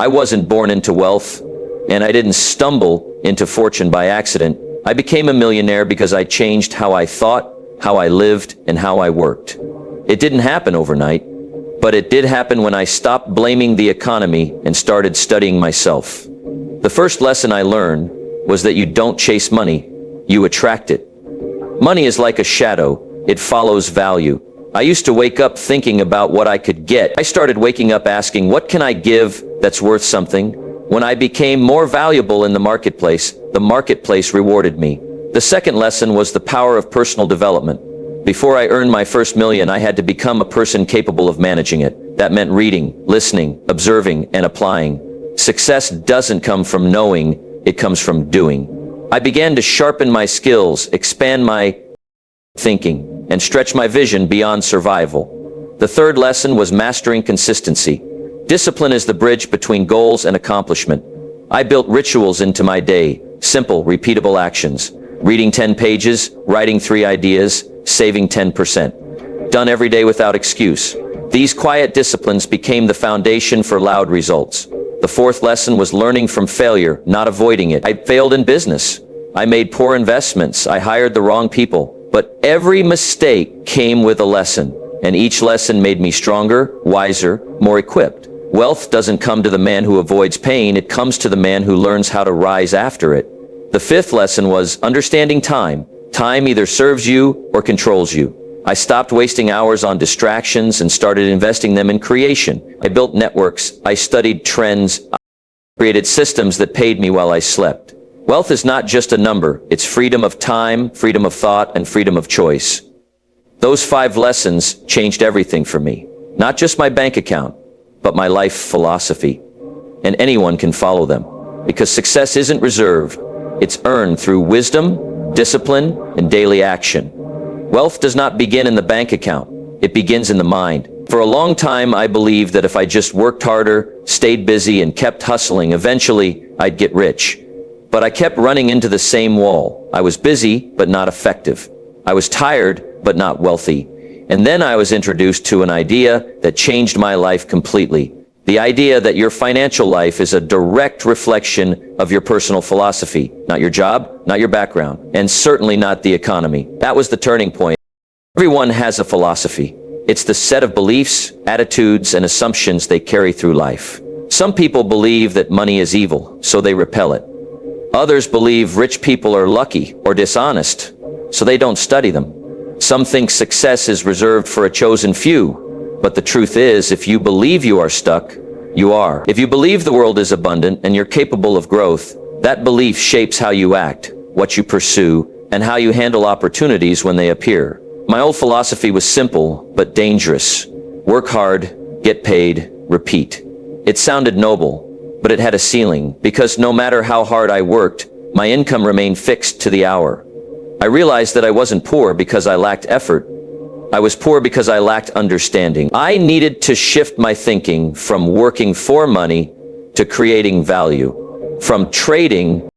I wasn't born into wealth, and I didn't stumble into fortune by accident. I became a millionaire because I changed how I thought, how I lived, and how I worked. It didn't happen overnight, but it did happen when I stopped blaming the economy and started studying myself. The first lesson I learned was that you don't chase money, you attract it. Money is like a shadow, it follows value. I used to wake up thinking about what I could get. I started waking up asking, what can I give that's worth something? When I became more valuable in the marketplace rewarded me. The second lesson was the power of personal development. Before I earned my first million, I had to become a person capable of managing it. That meant reading, listening, observing, and applying. Success doesn't come from knowing, it comes from doing. I began to sharpen my skills, expand my thinking, and stretch my vision beyond survival. The third lesson was mastering consistency. Discipline is the bridge between goals and accomplishment. I built rituals into my day, simple, repeatable actions. Reading 10 pages, writing 3 ideas, saving 10%. Done every day without excuse. These quiet disciplines became the foundation for loud results. The fourth lesson was learning from failure, not avoiding it. I failed in business. I made poor investments. I hired the wrong people. But every mistake came with a lesson, and each lesson made me stronger, wiser, more equipped. Wealth doesn't come to the man who avoids pain, it comes to the man who learns how to rise after it. The fifth lesson was understanding time. Time either serves you or controls you. I stopped wasting hours on distractions and started investing them in creation. I built networks, I studied trends, I created systems that paid me while I slept. Wealth is not just a number, it's freedom of time, freedom of thought, and freedom of choice. Those 5 lessons changed everything for me. Not just my bank account, but my life philosophy. And anyone can follow them. Because success isn't reserved, it's earned through wisdom, discipline, and daily action. Wealth does not begin in the bank account, it begins in the mind. For a long time, I believed that if I just worked harder, stayed busy, and kept hustling, eventually I'd get rich. But I kept running into the same wall. I was busy, but not effective. I was tired, but not wealthy. And then I was introduced to an idea that changed my life completely. The idea that your financial life is a direct reflection of your personal philosophy, not your job, not your background, and certainly not the economy. That was the turning point. Everyone has a philosophy. It's the set of beliefs, attitudes, and assumptions they carry through life. Some people believe that money is evil, so they repel it. Others believe rich people are lucky or dishonest, so they don't study them. Some think success is reserved for a chosen few, but the truth is, if you believe you are stuck, you are. If you believe the world is abundant and you're capable of growth, that belief shapes how you act, what you pursue, and how you handle opportunities when they appear. My old philosophy was simple, but dangerous. Work hard, get paid, repeat. It sounded noble, but it had a ceiling, because no matter how hard I worked, my income remained fixed to the hour. I realized that I wasn't poor because I lacked effort. I was poor because I lacked understanding. I needed to shift my thinking from working for money to creating value, from trading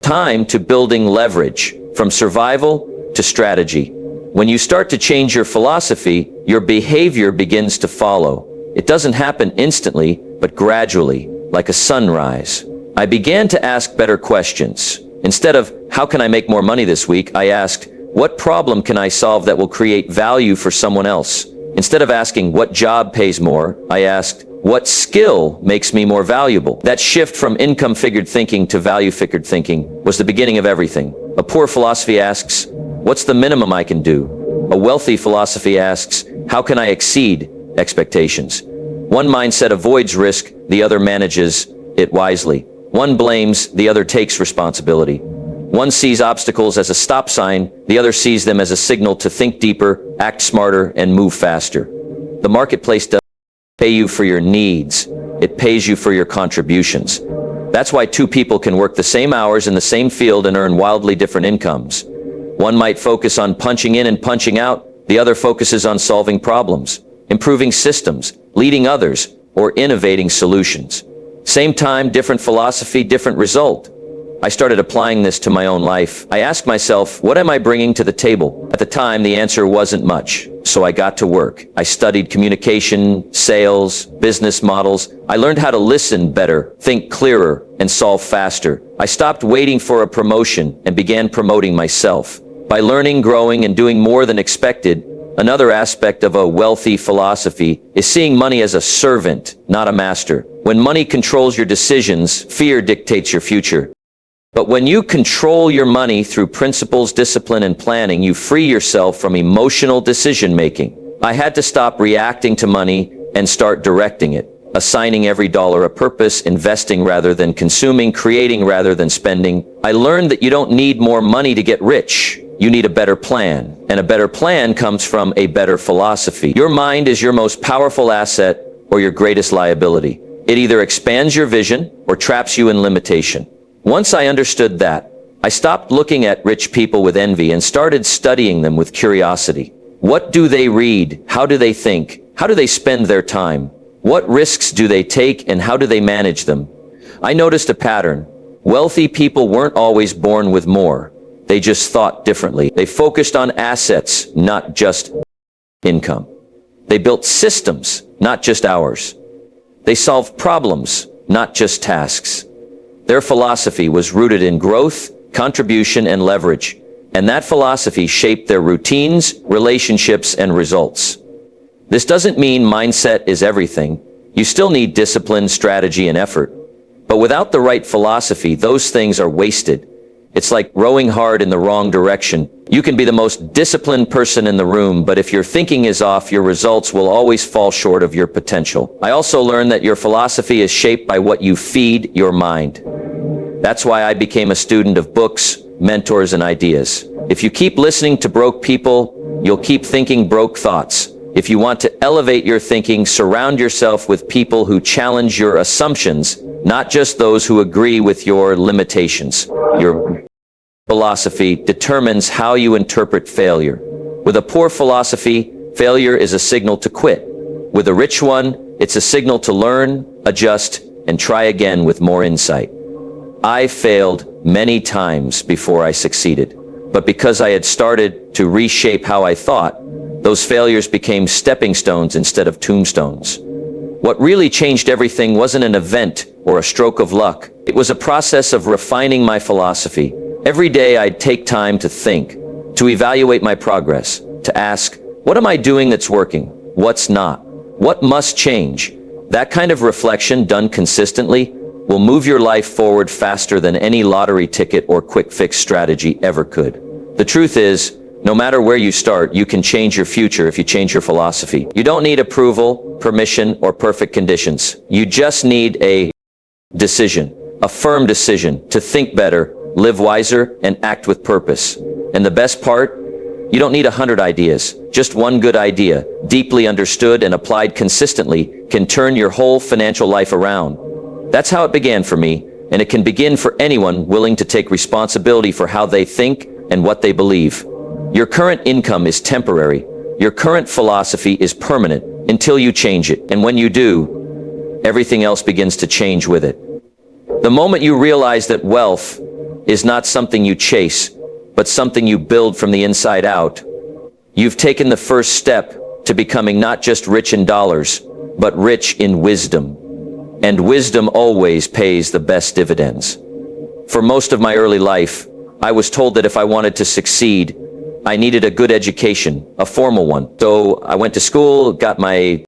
time to building leverage, from survival to strategy. When you start to change your philosophy, your behavior begins to follow. It doesn't happen instantly, but gradually, like a sunrise. I began to ask better questions. Instead of, how can I make more money this week? I asked, what problem can I solve that will create value for someone else? Instead of asking, what job pays more? I asked, what skill makes me more valuable? That shift from income-figured thinking to value-figured thinking was the beginning of everything. A poor philosophy asks, what's the minimum I can do? A wealthy philosophy asks, how can I exceed expectations? One mindset avoids risk, the other manages it wisely. One blames, the other takes responsibility. One sees obstacles as a stop sign, the other sees them as a signal to think deeper, act smarter, and move faster. The marketplace doesn't pay you for your needs, it pays you for your contributions. That's why 2 people can work the same hours in the same field and earn wildly different incomes. One might focus on punching in and punching out, the other focuses on solving problems, improving systems, leading others, or innovating solutions. Same time, different philosophy, different result. I started applying this to my own life. I asked myself, what am I bringing to the table? At the time, the answer wasn't much, so I got to work. I studied communication, sales, business models. I learned how to listen better, think clearer, and solve faster. I stopped waiting for a promotion and began promoting myself. By learning, growing, and doing more than expected, another aspect of a wealthy philosophy is seeing money as a servant, not a master. When money controls your decisions, fear dictates your future. But when you control your money through principles, discipline, and planning, you free yourself from emotional decision-making. I had to stop reacting to money and start directing it, assigning every dollar a purpose, investing rather than consuming, creating rather than spending. I learned that you don't need more money to get rich. You need a better plan, and a better plan comes from a better philosophy. Your mind is your most powerful asset or your greatest liability. It either expands your vision or traps you in limitation. Once I understood that, I stopped looking at rich people with envy and started studying them with curiosity. What do they read? How do they think? How do they spend their time? What risks do they take and how do they manage them? I noticed a pattern. Wealthy people weren't always born with more. They just thought differently. They focused on assets, not just income. They built systems, not just hours. They solved problems, not just tasks. Their philosophy was rooted in growth, contribution, and leverage, and that philosophy shaped their routines, relationships, and results. This doesn't mean mindset is everything. You still need discipline, strategy, and effort. But without the right philosophy, those things are wasted. It's like rowing hard in the wrong direction. You can be the most disciplined person in the room, but if your thinking is off, your results will always fall short of your potential. I also learned that your philosophy is shaped by what you feed your mind. That's why I became a student of books, mentors, and ideas. If you keep listening to broke people, you'll keep thinking broke thoughts. If you want to elevate your thinking, surround yourself with people who challenge your assumptions, not just those who agree with your limitations. Your philosophy determines how you interpret failure. With a poor philosophy, failure is a signal to quit. With a rich one, it's a signal to learn, adjust, and try again with more insight. I failed many times before I succeeded, but because I had started to reshape how I thought, those failures became stepping stones instead of tombstones. What really changed everything wasn't an event or a stroke of luck. It was a process of refining my philosophy. Every day I'd take time to think, to evaluate my progress, to ask, what am I doing that's working? What's not? What must change? That kind of reflection done consistently will move your life forward faster than any lottery ticket or quick fix strategy ever could. The truth is, no matter where you start, you can change your future if you change your philosophy. You don't need approval, permission, or perfect conditions. You just need a decision, a firm decision to think better, live wiser, and act with purpose. And the best part, you don't need 100 ideas. Just one good idea, deeply understood and applied consistently, can turn your whole financial life around. That's how it began for me, and it can begin for anyone willing to take responsibility for how they think and what they believe. Your current income is temporary. Your current philosophy is permanent until you change it. And when you do, everything else begins to change with it. The moment you realize that wealth is not something you chase, but something you build from the inside out, you've taken the first step to becoming not just rich in dollars, but rich in wisdom. And wisdom always pays the best dividends. For most of my early life, I was told that if I wanted to succeed, I needed a good education, a formal one. So I went to school, got my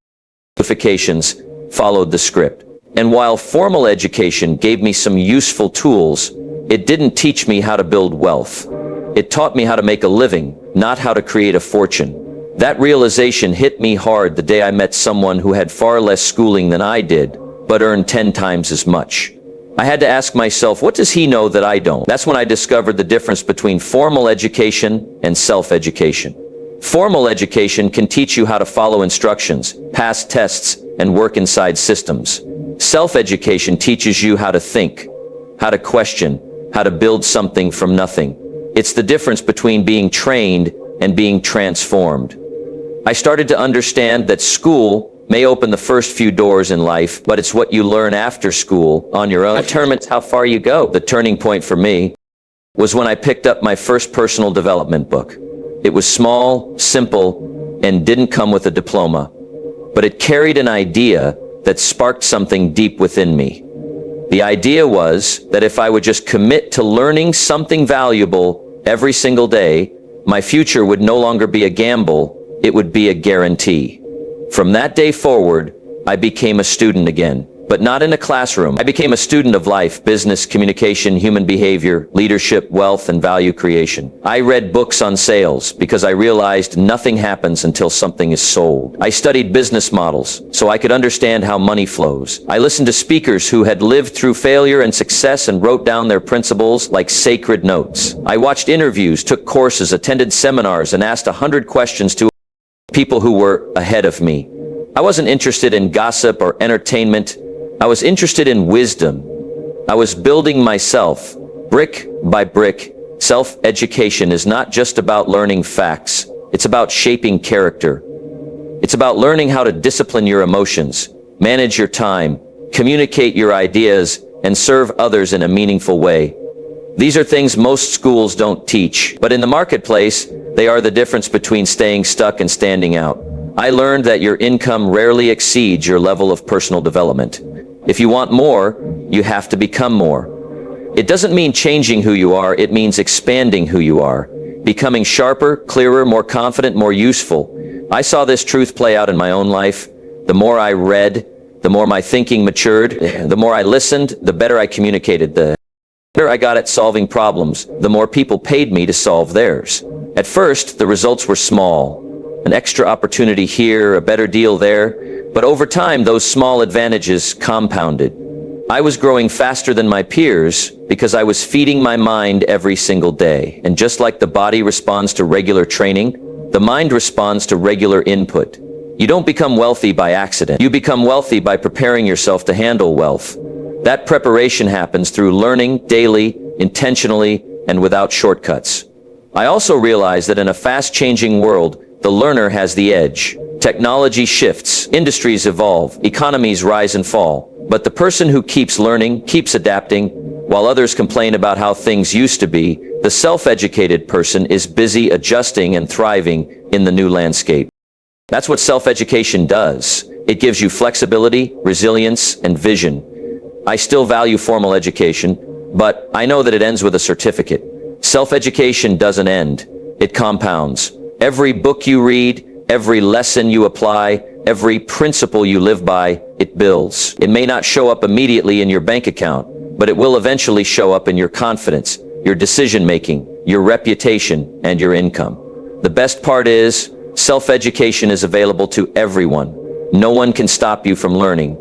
qualifications, followed the script. And while formal education gave me some useful tools, it didn't teach me how to build wealth. It taught me how to make a living, not how to create a fortune. That realization hit me hard the day I met someone who had far less schooling than I did, but earned 10 times as much. I had to ask myself, what does he know that I don't? That's when I discovered the difference between formal education and self-education. Formal education can teach you how to follow instructions, pass tests, and work inside systems. Self-education teaches you how to think, how to question, how to build something from nothing. It's the difference between being trained and being transformed. I started to understand that school may open the first few doors in life, but it's what you learn after school on your own that determines how far you go. The turning point for me was when I picked up my first personal development book. It was small, simple, and didn't come with a diploma. But it carried an idea that sparked something deep within me. The idea was that if I would just commit to learning something valuable every single day, my future would no longer be a gamble, it would be a guarantee. From that day forward, I became a student again. But not in a classroom. I became a student of life, business, communication, human behavior, leadership, wealth, and value creation. I read books on sales because I realized nothing happens until something is sold. I studied business models so I could understand how money flows. I listened to speakers who had lived through failure and success and wrote down their principles like sacred notes. I watched interviews, took courses, attended seminars, and asked 100 questions to people who were ahead of me. I wasn't interested in gossip or entertainment. I was interested in wisdom. I was building myself, brick by brick. Self-education is not just about learning facts. It's about shaping character. It's about learning how to discipline your emotions, manage your time, communicate your ideas, and serve others in a meaningful way. These are things most schools don't teach, but in the marketplace, they are the difference between staying stuck and standing out. I learned that your income rarely exceeds your level of personal development. If you want more, you have to become more. It doesn't mean changing who you are, it means expanding who you are. Becoming sharper, clearer, more confident, more useful. I saw this truth play out in my own life. The more I read, the more my thinking matured. The more I listened, the better I communicated. The better I got at solving problems, the more people paid me to solve theirs. At first, the results were small. An extra opportunity here, a better deal there. But over time, those small advantages compounded. I was growing faster than my peers because I was feeding my mind every single day. And just like the body responds to regular training, the mind responds to regular input. You don't become wealthy by accident. You become wealthy by preparing yourself to handle wealth. That preparation happens through learning daily, intentionally, and without shortcuts. I also realized that in a fast-changing world, the learner has the edge. Technology shifts, industries evolve, economies rise and fall. But the person who keeps learning, keeps adapting, while others complain about how things used to be, the self-educated person is busy adjusting and thriving in the new landscape. That's what self-education does. It gives you flexibility, resilience, and vision. I still value formal education, but I know that it ends with a certificate. Self-education doesn't end. It compounds. Every book you read, every lesson you apply, every principle you live by, it builds. It may not show up immediately in your bank account, but it will eventually show up in your confidence, your decision-making, your reputation, and your income. The best part is, self-education is available to everyone. No one can stop you from learning.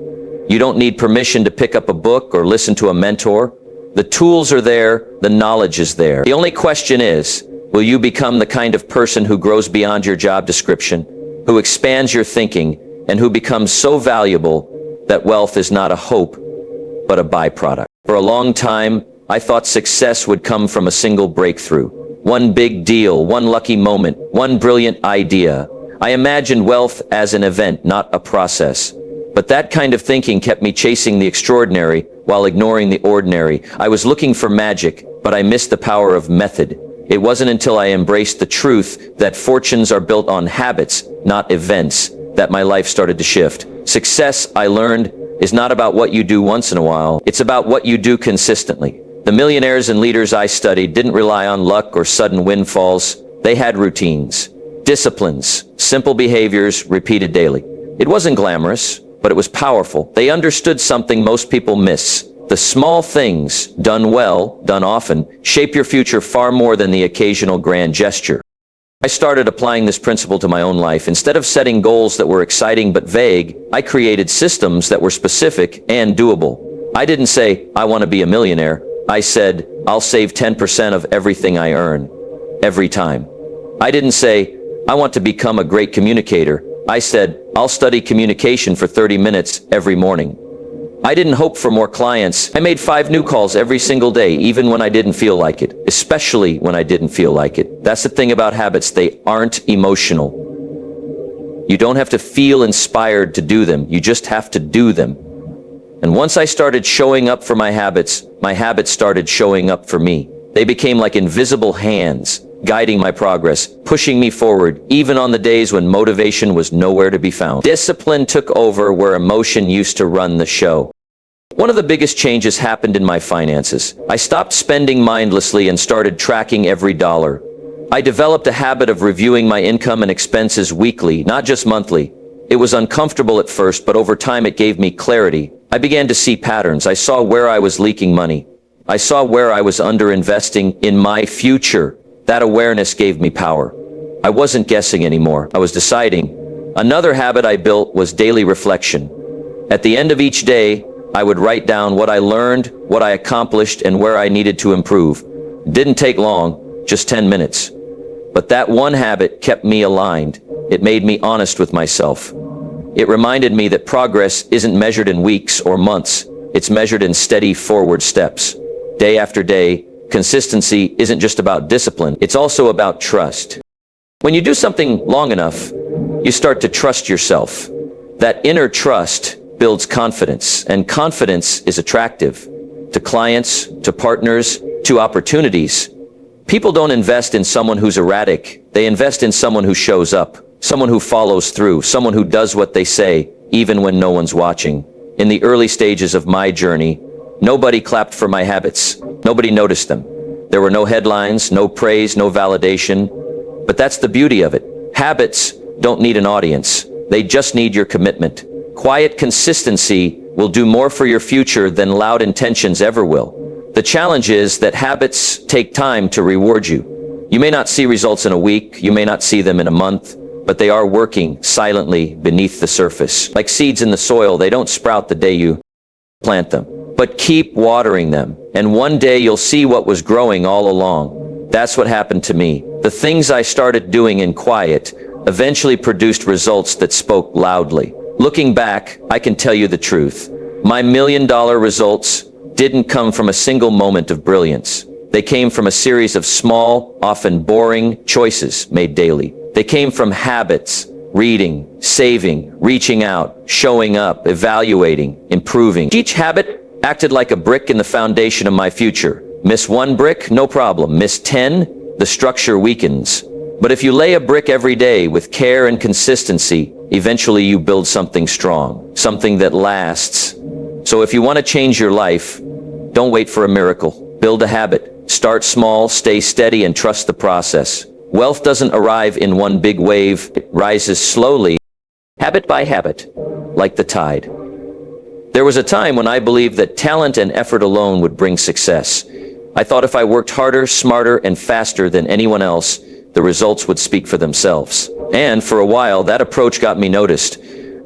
You don't need permission to pick up a book or listen to a mentor. The tools are there, the knowledge is there. The only question is, will you become the kind of person who grows beyond your job description, who expands your thinking, and who becomes so valuable that wealth is not a hope, but a byproduct? For a long time, I thought success would come from a single breakthrough. One big deal, one lucky moment, one brilliant idea. I imagined wealth as an event, not a process. But that kind of thinking kept me chasing the extraordinary while ignoring the ordinary. I was looking for magic, but I missed the power of method. It wasn't until I embraced the truth that fortunes are built on habits, not events, that my life started to shift. Success, I learned, is not about what you do once in a while. It's about what you do consistently. The millionaires and leaders I studied didn't rely on luck or sudden windfalls. They had routines, disciplines, simple behaviors repeated daily. It wasn't glamorous, but it was powerful. They understood something most people miss. The small things, done well, done often, shape your future far more than the occasional grand gesture. I started applying this principle to my own life. Instead of setting goals that were exciting but vague, I created systems that were specific and doable. I didn't say, I want to be a millionaire. I said, I'll save 10% of everything I earn, every time. I didn't say, I want to become a great communicator. I said, I'll study communication for 30 minutes every morning. I didn't hope for more clients. I made 5 new calls every single day, even when I didn't feel like it, especially when I didn't feel like it. That's the thing about habits. They aren't emotional. You don't have to feel inspired to do them. You just have to do them. And once I started showing up for my habits started showing up for me. They became like invisible hands, guiding my progress, pushing me forward, even on the days when motivation was nowhere to be found. Discipline took over where emotion used to run the show. One of the biggest changes happened in my finances. I stopped spending mindlessly and started tracking every dollar. I developed a habit of reviewing my income and expenses weekly, not just monthly. It was uncomfortable at first, but over time it gave me clarity. I began to see patterns. I saw where I was leaking money. I saw where I was underinvesting in my future. That awareness gave me power. I wasn't guessing anymore. I was deciding. Another habit I built was daily reflection. At the end of each day, I would write down what I learned, what I accomplished, and where I needed to improve. It didn't take long, just 10 minutes. But that one habit kept me aligned. It made me honest with myself. It reminded me that progress isn't measured in weeks or months. It's measured in steady forward steps. Day after day, consistency isn't just about discipline. It's also about trust. When you do something long enough, you start to trust yourself. That inner trust builds confidence, and confidence is attractive to clients, to partners, to opportunities. People don't invest in someone who's erratic. They invest in someone who shows up, someone who follows through, someone who does what they say, even when no one's watching. In the early stages of my journey, nobody clapped for my habits. Nobody noticed them. There were no headlines, no praise, no validation. But that's the beauty of it. Habits don't need an audience. They just need your commitment. Quiet consistency will do more for your future than loud intentions ever will. The challenge is that habits take time to reward you. You may not see results in a week, you may not see them in a month, but they are working silently beneath the surface. Like seeds in the soil, they don't sprout the day you plant them. But keep watering them, and one day you'll see what was growing all along. That's what happened to me. The things I started doing in quiet eventually produced results that spoke loudly. Looking back, I can tell you the truth. My million-dollar results didn't come from a single moment of brilliance. They came from a series of small, often boring choices made daily. They came from habits: reading, saving, reaching out, showing up, evaluating, improving. Each habit acted like a brick in the foundation of my future. Miss one brick, no problem. Miss 10, the structure weakens. But if you lay a brick every day with care and consistency, eventually you build something strong, something that lasts. So if you want to change your life, don't wait for a miracle. Build a habit. Start small, stay steady, and trust the process. Wealth doesn't arrive in one big wave. It rises slowly, habit by habit, like the tide. There was a time when I believed that talent and effort alone would bring success. I thought if I worked harder, smarter, and faster than anyone else, the results would speak for themselves. And for a while, that approach got me noticed.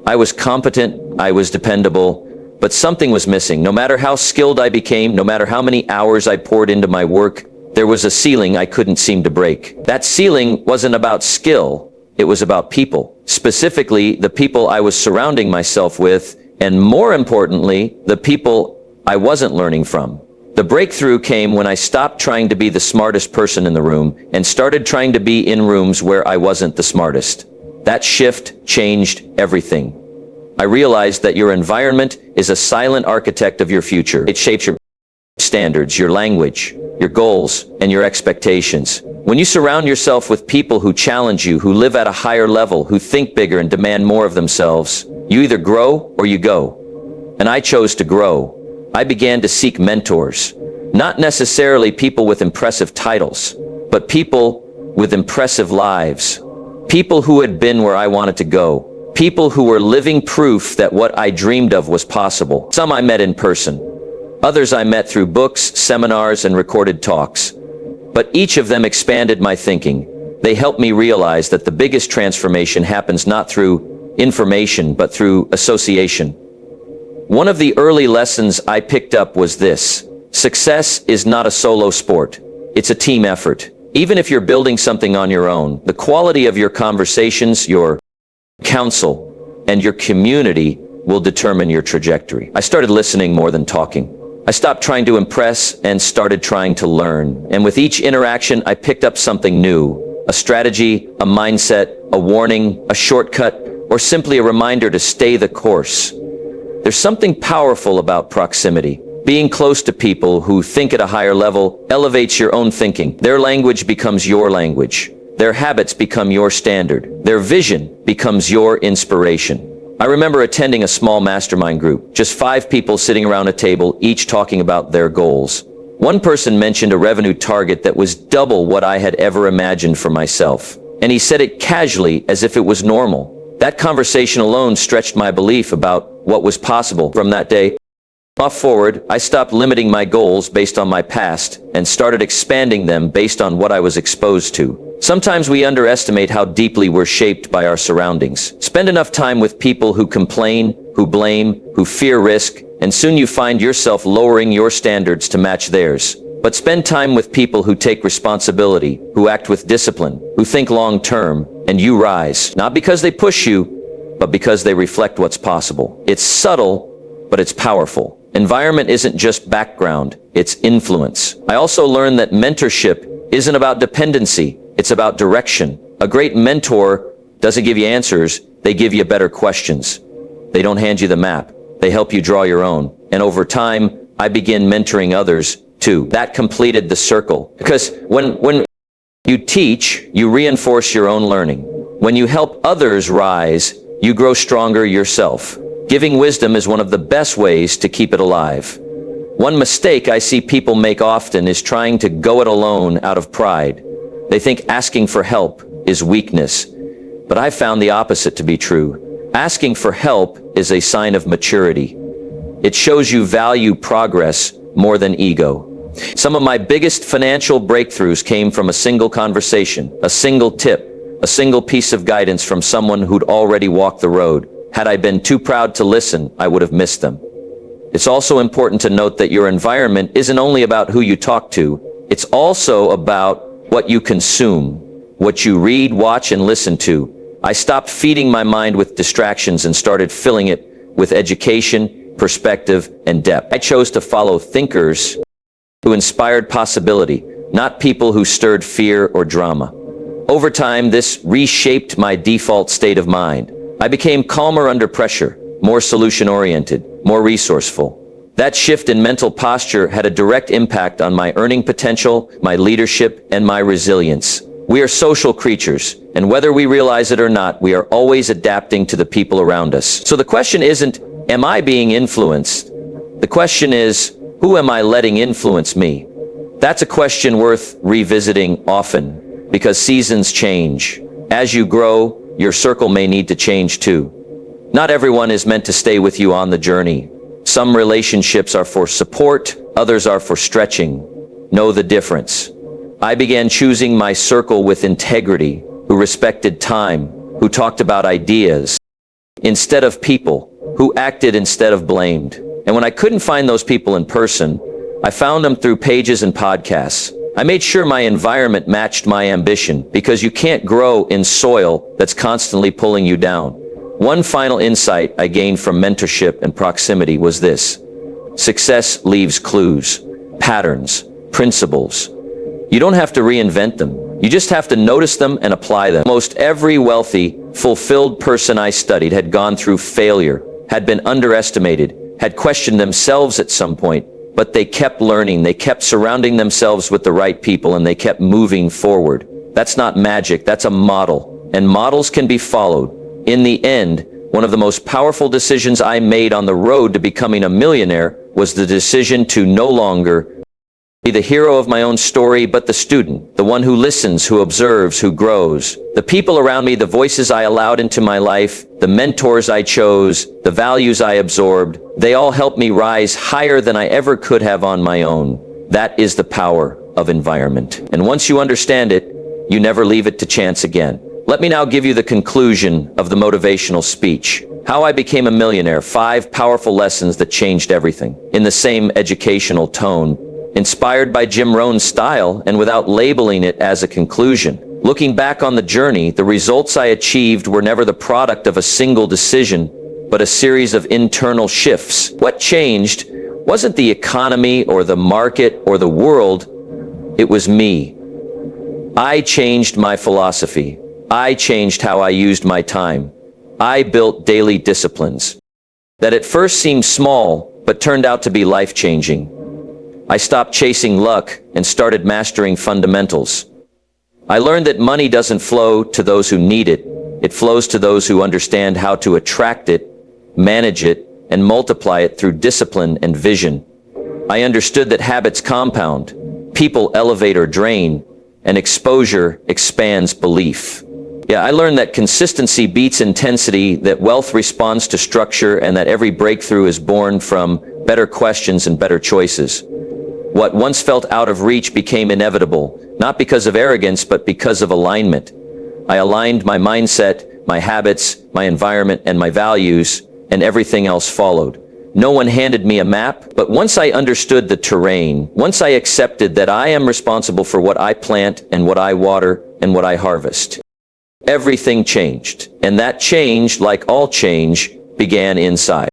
I was competent, I was dependable, but something was missing. No matter how skilled I became, no matter how many hours I poured into my work, there was a ceiling I couldn't seem to break. That ceiling wasn't about skill, it was about people. Specifically, the people I was surrounding myself with, and more importantly, the people I wasn't learning from. The breakthrough came when I stopped trying to be the smartest person in the room and started trying to be in rooms where I wasn't the smartest. That shift changed everything. I realized that your environment is a silent architect of your future. It shapes your standards, your language, your goals, and your expectations. When you surround yourself with people who challenge you, who live at a higher level, who think bigger and demand more of themselves, you either grow or you go. And I chose to grow. I began to seek mentors, not necessarily people with impressive titles, but people with impressive lives. People who had been where I wanted to go. People who were living proof that what I dreamed of was possible. Some I met in person. Others I met through books, seminars, and recorded talks. But each of them expanded my thinking. They helped me realize that the biggest transformation happens not through information, but through association. One of the early lessons I picked up was this: success is not a solo sport. It's a team effort. Even if you're building something on your own, the quality of your conversations, your counsel, and your community will determine your trajectory. I started listening more than talking. I stopped trying to impress and started trying to learn. And with each interaction, I picked up something new: a strategy, a mindset, a warning, a shortcut, or simply a reminder to stay the course. There's something powerful about proximity. Being close to people who think at a higher level elevates your own thinking. Their language becomes your language. Their habits become your standard. Their vision becomes your inspiration. I remember attending a small mastermind group, just 5 people sitting around a table, each talking about their goals. One person mentioned a revenue target that was double what I had ever imagined for myself. And he said it casually, as if it was normal. That conversation alone stretched my belief about what was possible. From that day forward, I stopped limiting my goals based on my past and started expanding them based on what I was exposed to. Sometimes we underestimate how deeply we're shaped by our surroundings. Spend enough time with people who complain, who blame, who fear risk, and soon you find yourself lowering your standards to match theirs. But spend time with people who take responsibility, who act with discipline, who think long-term, and you rise. Not because they push you, but because they reflect what's possible. It's subtle, but it's powerful. Environment isn't just background, it's influence. I also learned that mentorship isn't about dependency, it's about direction. A great mentor doesn't give you answers, they give you better questions. They don't hand you the map, they help you draw your own. And over time, I began mentoring others too. That completed the circle. Because when you teach, you reinforce your own learning. When you help others rise, you grow stronger yourself. Giving wisdom is one of the best ways to keep it alive. One mistake I see people make often is trying to go it alone out of pride. They think asking for help is weakness, but I found the opposite to be true. Asking for help is a sign of maturity. It shows you value progress more than ego. Some of my biggest financial breakthroughs came from a single conversation, a single tip, a single piece of guidance from someone who'd already walked the road. Had I been too proud to listen, I would have missed them. It's also important to note that your environment isn't only about who you talk to, it's also about what you consume, what you read, watch, and listen to. I stopped feeding my mind with distractions and started filling it with education, perspective, and depth. I chose to follow thinkers who inspired possibility, not people who stirred fear or drama. Over time, this reshaped my default state of mind. I became calmer under pressure, more solution-oriented, more resourceful. That shift in mental posture had a direct impact on my earning potential, my leadership, and my resilience. We are social creatures, and whether we realize it or not, we are always adapting to the people around us. So the question isn't, am I being influenced? The question is, who am I letting influence me? That's a question worth revisiting often, because seasons change. As you grow, your circle may need to change too. Not everyone is meant to stay with you on the journey. Some relationships are for support, others are for stretching. Know the difference. I began choosing my circle with integrity, who respected time, who talked about ideas, instead of people, who acted instead of blamed. And when I couldn't find those people in person, I found them through pages and podcasts. I made sure my environment matched my ambition, because you can't grow in soil that's constantly pulling you down. One final insight I gained from mentorship and proximity was this: success leaves clues, patterns, principles. You don't have to reinvent them. You just have to notice them and apply them. Most every wealthy, fulfilled person I studied had gone through failure, had been underestimated, had questioned themselves at some point, but they kept learning, they kept surrounding themselves with the right people, and they kept moving forward. That's not magic, that's a model, and models can be followed. In the end, one of the most powerful decisions I made on the road to becoming a millionaire was the decision to no longer be the hero of my own story, but the student, the one who listens, who observes, who grows. The people around me, the voices I allowed into my life, the mentors I chose, the values I absorbed, they all helped me rise higher than I ever could have on my own. That is the power of environment. And once you understand it, you never leave it to chance again. Let me now give you the conclusion of the motivational speech. How I became a millionaire, 5 powerful lessons that changed everything. In the same educational tone, inspired by Jim Rohn's style and without labeling it as a conclusion. Looking back on the journey, the results I achieved were never the product of a single decision, but a series of internal shifts. What changed wasn't the economy or the market or the world, it was me. I changed my philosophy. I changed how I used my time. I built daily disciplines that at first seemed small, but turned out to be life-changing. I stopped chasing luck and started mastering fundamentals. I learned that money doesn't flow to those who need it. It flows to those who understand how to attract it, manage it, and multiply it through discipline and vision. I understood that habits compound, people elevate or drain, and exposure expands belief. I learned that consistency beats intensity, that wealth responds to structure, and that every breakthrough is born from better questions and better choices. What once felt out of reach became inevitable, not because of arrogance, but because of alignment. I aligned my mindset, my habits, my environment, and my values, and everything else followed. No one handed me a map, but once I understood the terrain, once I accepted that I am responsible for what I plant and what I water and what I harvest, everything changed. And that change, like all change, began inside.